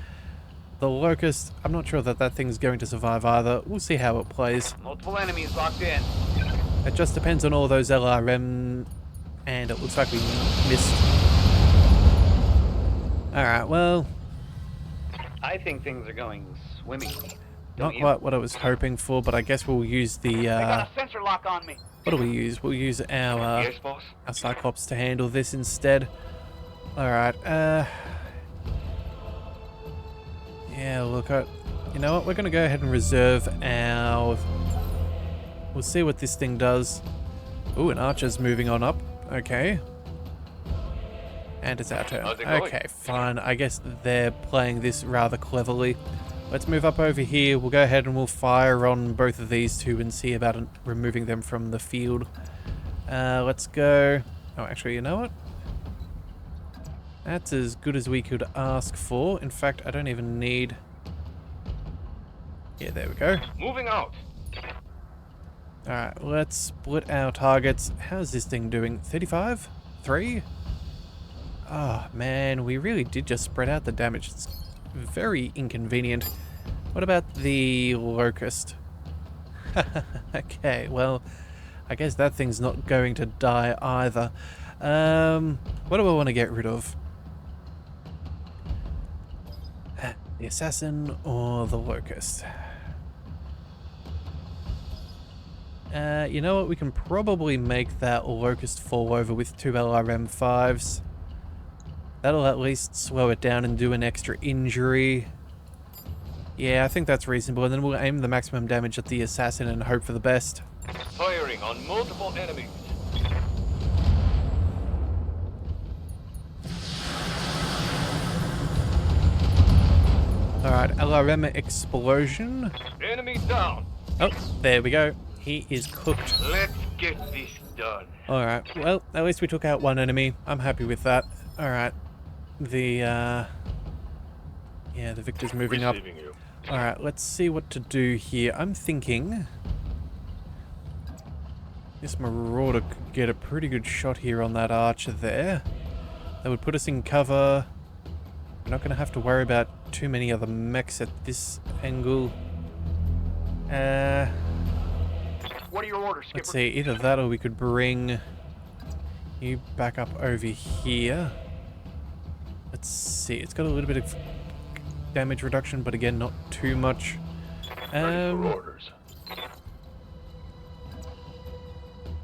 The Locust, I'm not sure that that thing's going to survive either. We'll see how it plays.
Multiple enemies locked in.
It just depends on all those LRM, and it looks like we missed. Alright, well...
I think things are going swimmingly.
Not quite what I was hoping for, but I guess we'll use the...
I got a sensor lock on me.
What do we use? We'll use our
Yes, boss.
our Cyclops to handle this instead. Alright, yeah, look, you know what? We're going to go ahead and reserve our... We'll see what this thing does. Ooh, an Archer's moving on up. Okay. And it's our turn.
How's it going?
Okay, fine. I guess they're playing this rather cleverly. Let's move up over here. We'll go ahead and we'll fire on both of these two and see about removing them from the field. Let's go... Oh, actually, you know what? That's as good as we could ask for. In fact, I don't even need... Yeah, there we go.
Moving out.
Alright, let's split our targets. How's this thing doing? 35? 3? Oh, man, we really did just spread out the damage. It's very inconvenient. What about the Locust? Okay, well, I guess that thing's not going to die either. What do I want to get rid of? The Assassin or the Locust? You know what? We can probably make that Locust fall over with 2 LRM-5s. That'll at least slow it down and do an extra injury. Yeah, I think that's reasonable. And then we'll aim the maximum damage at the Assassin and hope for the best.
Firing on multiple enemies.
Alright, LRM explosion.
Enemy down.
Oh, there we go. He is cooked.
Let's get this done.
Alright, well, at least we took out one enemy. I'm happy with that. Alright. The, yeah, the Victor's moving up.
Receiving you.
Alright, let's see what to do here. I'm thinking... This Marauder could get a pretty good shot here on that Archer there. That would put us in cover. We're not going to have to worry about too many other mechs at this angle.
What are your orders, Skipper?
Let's see, either that or we could bring you back up over here. Let's see, it's got a little bit of damage reduction, but again, not too much.
Ready for orders.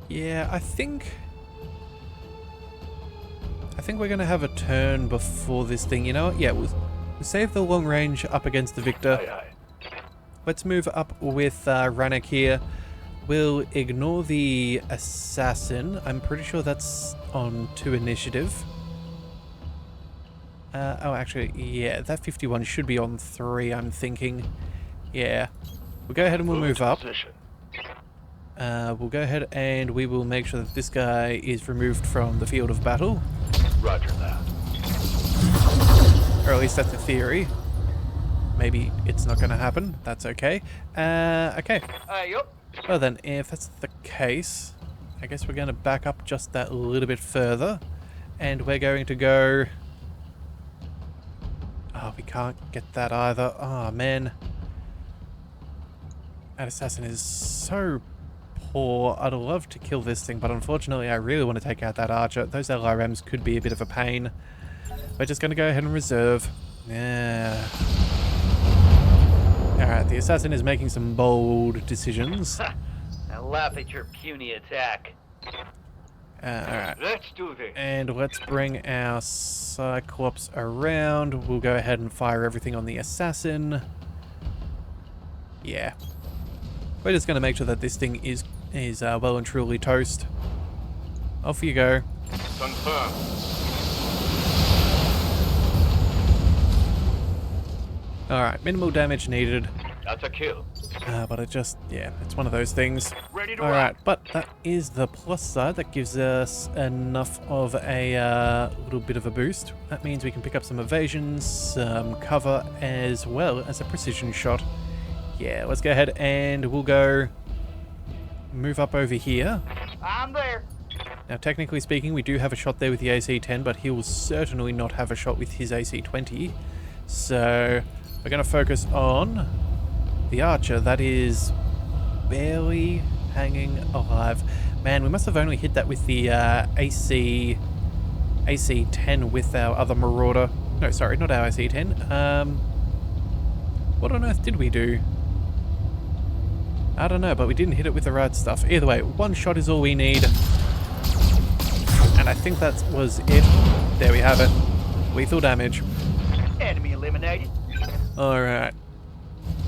Yeah, I think we're going to have a turn before this thing. You know what? Yeah, we'll save the long range up against the Victor.
Aye, aye.
Let's move up with Ranek here. We'll ignore the Assassin. I'm pretty sure that's on 2 initiative. Oh, actually, yeah, that 51 should be on 3, I'm thinking. Yeah. We'll go ahead and we'll move up.
Position.
We'll go ahead and we will make sure that this guy is removed from the field of battle.
Roger that.
Or at least that's the theory. maybe it's not going to happen. That's okay. Okay.
Yup.
Well then, if that's the case, I guess we're going to back up just that little bit further. And we're going to go... Oh, we can't get that either. Oh, man. That assassin is so poor. I'd love to kill this thing, but unfortunately I really want to take out that archer. Those LRMs could be a bit of a pain. We're just going to go ahead and reserve. Yeah. Alright, the assassin is making some bold decisions.
I laugh at your puny attack.
Alright.
Let's do this.
And let's bring our Cyclops around. We'll go ahead and fire everything on the assassin. Yeah. We're just going to make sure that this thing is well and truly toast. Off you go.
Confirm.
Alright, minimal damage needed.
That's a kill.
But it just, yeah, it's one of those things.
Ready to
Alright,
rock.
but that is the plus side. That gives us enough of a little bit of a boost. That means we can pick up some evasions, some cover, as well as a precision shot. Yeah, let's go ahead and we'll go move up over here.
I'm there.
Now, technically speaking, we do have a shot there with the AC-10, but he will certainly not have a shot with his AC-20. So, we're going to focus on the archer. That is barely hanging alive. Man, we must have only hit that with the AC-10 with our other marauder. No, sorry, not our AC-10. What on earth did we do? I don't know, but we didn't hit it with the right stuff. Either way, one shot is all we need. And I think that was it. There we have it. Lethal damage.
Enemy eliminated.
Alright.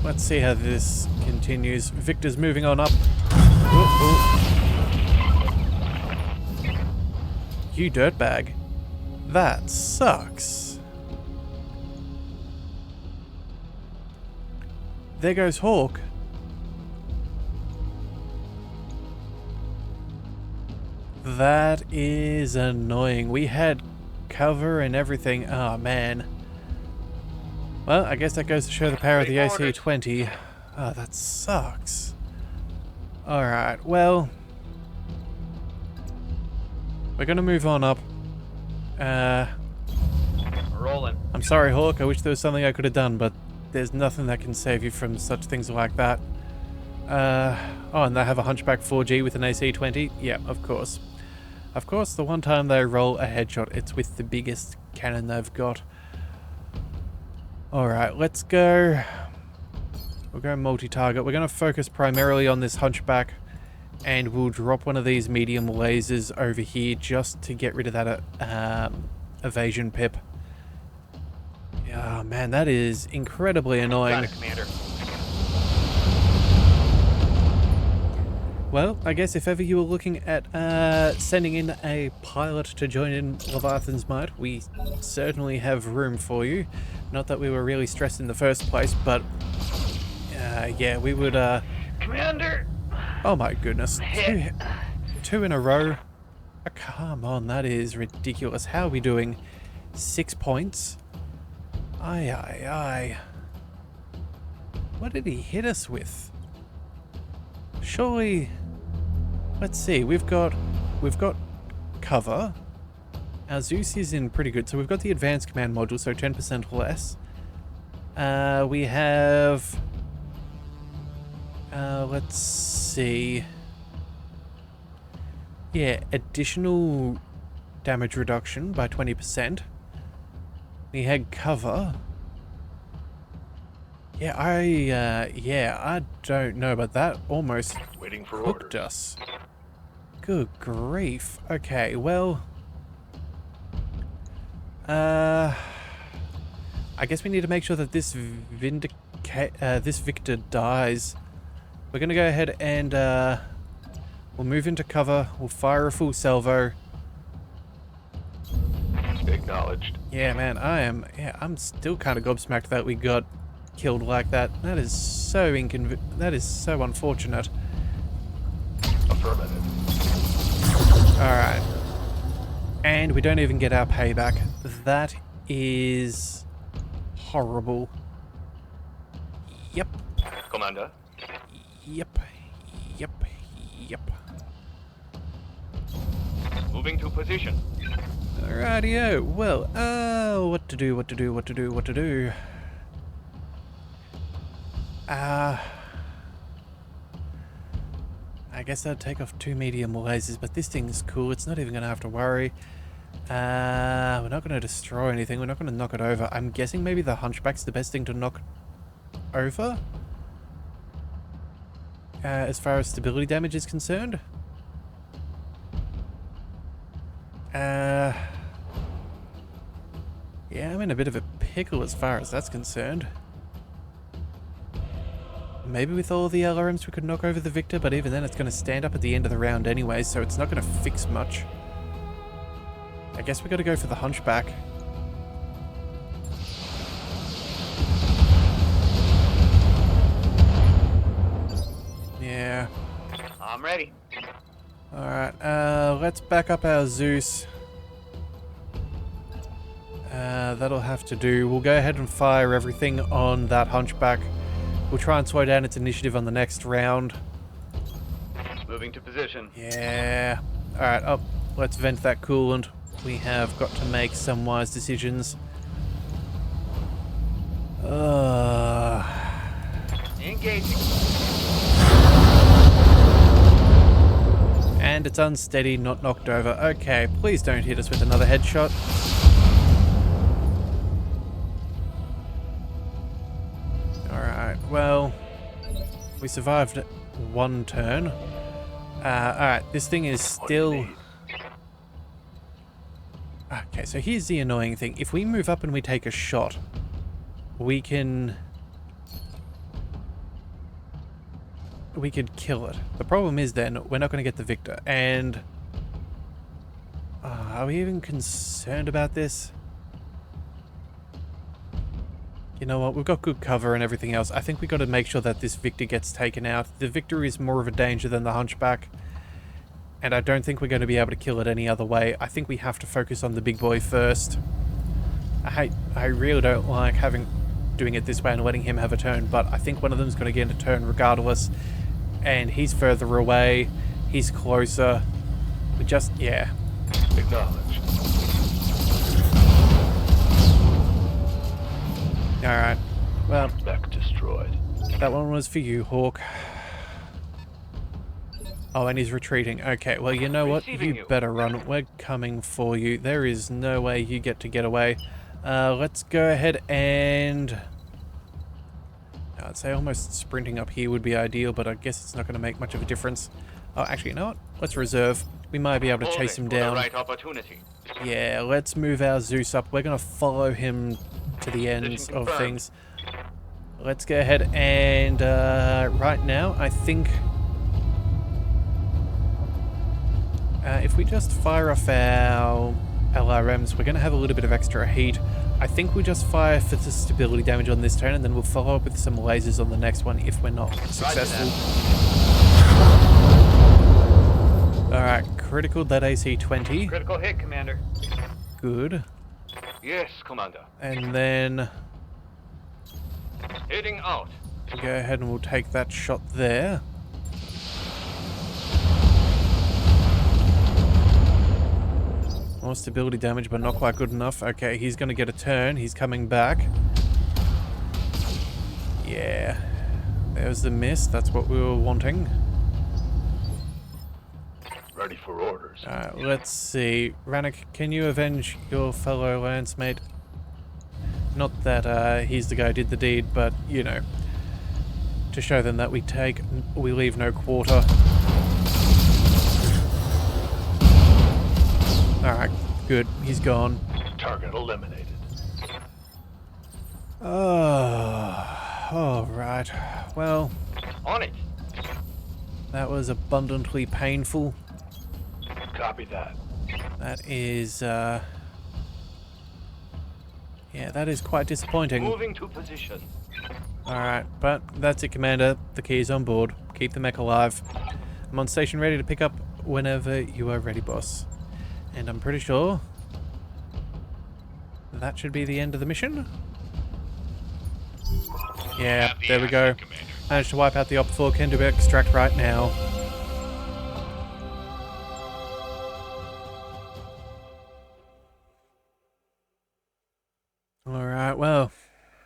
Let's see how this continues. Victor's moving on up. Ooh, ooh. You dirtbag. That sucks. There goes Hawk. That is annoying. We had cover and everything. Oh, man. Well, I guess that goes to show the power of the AC-20. Oh, that sucks. Alright, well... We're gonna move on up.
Rolling.
I'm sorry, Hawk. I wish there was something I could have done, but there's nothing that can save you from such things like that. Oh, and they have a Hunchback 4G with an AC-20? Yeah, of course. Of course, the one time they roll a headshot, it's with the biggest cannon they've got. Alright, let's go... We'll go multi-target. We're going to focus primarily on this Hunchback, and we'll drop one of these medium lasers over here just to get rid of that evasion pip. Yeah, man, that is incredibly annoying.
Got it, Commander.
Well, I guess if ever you were looking at sending in a pilot to join in Leviathan's Might, we certainly have room for you. Not that we were really stressed in the first place, but yeah, we would...
Commander!
Oh my goodness. Two in a row? Oh, come on, that is ridiculous. How are we doing? 6 points? Aye, aye, aye. What did he hit us with? Surely... Let's see, we've got cover. Our Zeus is in pretty good, so we've got the advanced command module, so 10% less. We have... let's see... Yeah, additional damage reduction by 20%. We had cover. Yeah, I don't know, but that almost
Waiting for
hooked
orders.
us. Good grief. Okay, well... I guess we need to make sure that this Victor dies. We're gonna go ahead and we'll move into cover. We'll fire a full salvo.
Acknowledged.
Yeah, man, I'm still kind of gobsmacked that we got killed like that. That is so that is so unfortunate.
Affirmative.
Alright. And we don't even get our payback. That is horrible. Yep.
Commander.
Yep. Yep. Yep.
Moving to position.
Rightio. Well, what to do, what to do, what to do, what to do. I guess I'd take off 2 medium lasers, but this thing's cool. It's not even going to have to worry. We're not going to destroy anything. We're not going to knock it over. I'm guessing maybe the Hunchback's the best thing to knock over. As far as stability damage is concerned. Yeah, I'm in a bit of a pickle as far as that's concerned. Maybe with all the LRMs we could knock over the Victor, but even then it's going to stand up at the end of the round anyway, so it's not going to fix much. I guess we got to go for the Hunchback. Yeah.
I'm ready.
Alright, let's back up our Zeus. That'll have to do. We'll go ahead and fire everything on that Hunchback. We'll try and slow down its initiative on the next round.
Moving to position.
Yeah. Alright, up. Let's vent that coolant. We have got to make some wise decisions.
Engaging.
And it's unsteady, not knocked over. Okay, please don't hit us with another headshot. Alright, well, we survived 1 turn. Alright, this thing is still... Okay, so here's the annoying thing. If we move up and we take a shot, we could kill it. The problem is then, we're not going to get the Victor. And... are we even concerned about this? You know what, we've got good cover and everything else. I think we've got to make sure that this Victor gets taken out. The Victor is more of a danger than the Hunchback. And I don't think we're going to be able to kill it any other way. I think we have to focus on the big boy first. I really don't like doing it this way and letting him have a turn, but I think one of them's going to get a turn regardless. And he's further away. He's closer. We just, yeah.
Acknowledged.
Alright. Well,
Mech destroyed.
that one was for you, Hawk. Oh, and he's retreating. Okay, well, you know what?
Receiving
You
you.
better run. We're coming for you. There is no way you get away. Let's go ahead and... I'd say almost sprinting up here would be ideal, but I guess it's not going to make much of a difference. Oh, actually, you know what? Let's reserve. We might be able to chase him
Holding for
down.
the right opportunity.
Yeah, let's move our Zeus up. We're going to follow him to the ends
Position
of
confirmed.
things. Let's go ahead and right now, I think... if we just fire off our LRMs, we're going to have a little bit of extra heat. I think we just fire for the stability damage on this turn, and then we'll follow up with some lasers on the next one if we're not successful. Alright, critical that AC 20.
Critical hit, Commander.
Good.
Yes, Commander.
And then
Heading out.
we'll go ahead and we'll take that shot there. More stability damage, but not quite good enough. Okay, he's going to get a turn. He's coming back. Yeah. There's the miss. That's what we were wanting.
Ready for orders.
Alright, let's see. Rannick, can you avenge your fellow lance mate? Not that he's the guy who did the deed, but, you know, to show them that we leave no quarter. Alright, good. He's gone.
Target eliminated.
Alright. Well,
On it.
that was abundantly painful.
Copy that.
That is, yeah, that is quite disappointing.
Moving to position.
Alright, but that's it, Commander. The key is on board. Keep the mech alive. I'm on station ready to pick up whenever you are ready, boss. And I'm pretty sure that should be the end of the mission. Yeah,
Have the
there we go.
asset, Commander.
Managed to wipe out the Op4. Can do extract right now. Alright, well,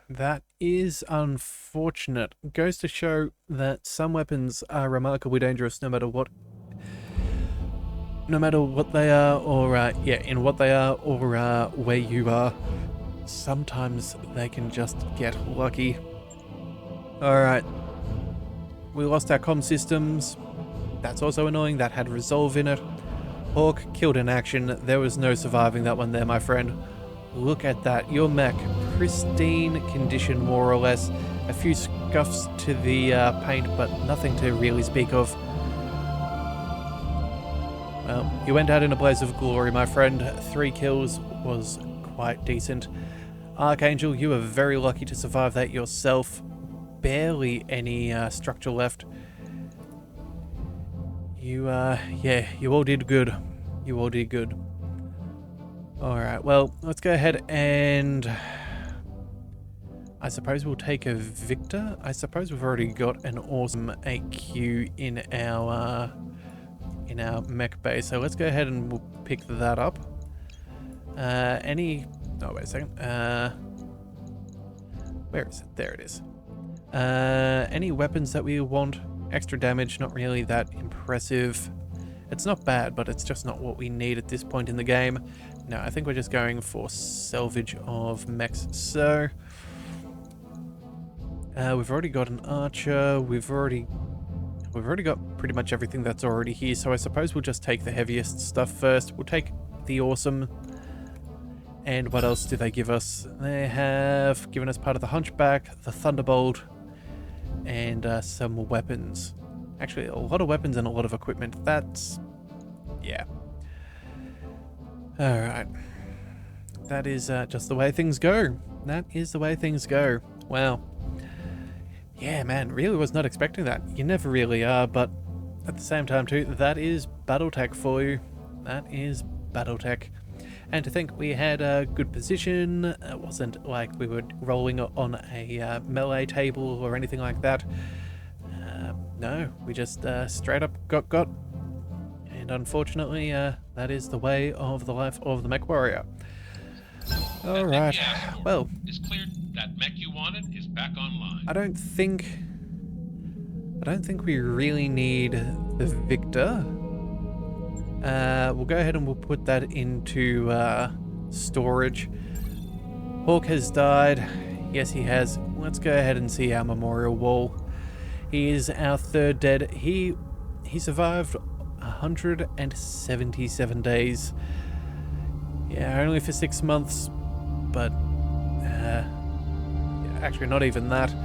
that is unfortunate. Goes to show that some weapons are remarkably dangerous no matter what they are, or in what they are, or where you are. Sometimes they can just get lucky. Alright. We lost our comm systems. That's also annoying. That had resolve in it. Hawk killed in action. There was no surviving that one there, my friend. Look at that. Your mech. Pristine condition, more or less. A few scuffs to the paint, but nothing to really speak of. Well, you went out in a blaze of glory, my friend. 3 kills was quite decent. Archangel, you were very lucky to survive that yourself. Barely any structure left. You all did good. You all did good. Alright, well, let's go ahead and... I suppose we'll take a Victor. I suppose we've already got an awesome AQ in our mech bay, so let's go ahead and we'll pick that up. Oh, wait a second. Where is it? There it is. Any weapons that we want? Extra damage, not really that impressive. It's not bad, but it's just not what we need at this point in the game. No, I think we're just going for salvage of mechs. So, we've already got an archer. We've already got pretty much everything that's already here. So I suppose we'll just take the heaviest stuff first. We'll take the awesome. And what else do they give us? They have given us part of the Hunchback, the Thunderbolt, and some weapons. Actually, a lot of weapons and a lot of equipment. That's... yeah. Alright. That is just the way things go. That is the way things go. Wow. Yeah, man, really was not expecting that. You never really are, but at the same time too, that is BattleTech for you. That is BattleTech. And to think we had a good position, it wasn't like we were rolling on a melee table or anything like that. No, we just straight up got. And unfortunately, that is the way of the life of the MechWarrior. Alright, well...
It's clear that mech you wanted is back online.
I don't think we really need the Victor. We'll go ahead and we'll put that into storage. Hawk has died. Yes, he has. Let's go ahead and see our memorial wall. He is our 3rd dead. He survived 177 days. Yeah, only for 6 months, but actually not even that.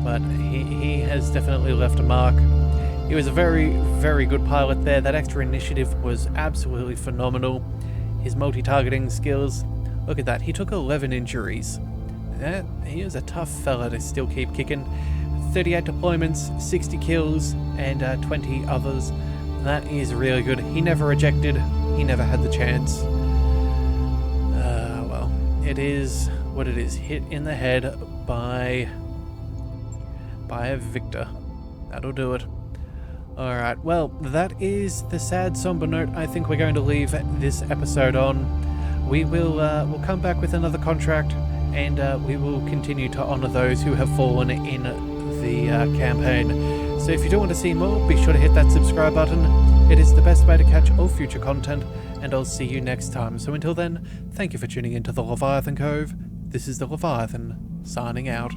But he has definitely left a mark. He was a very, very good pilot there. That extra initiative was absolutely phenomenal. His multi-targeting skills, look at that. He took 11 injuries. He was a tough fella to still keep kicking. 38 deployments, 60 kills, and 20 others. That is really good. He never ejected. He never had the chance. Well, it is what it is. Hit in the head by a Victor. That'll do it. Alright, well, that is the sad, somber note I think we're going to leave this episode on. We will we'll come back with another contract, and we will continue to honour those who have fallen in the campaign. So if you do want to see more, be sure to hit that subscribe button. It is the best way to catch all future content, and I'll see you next time. So until then, thank you for tuning into the Leviathan Cove. This is the Leviathan, signing out.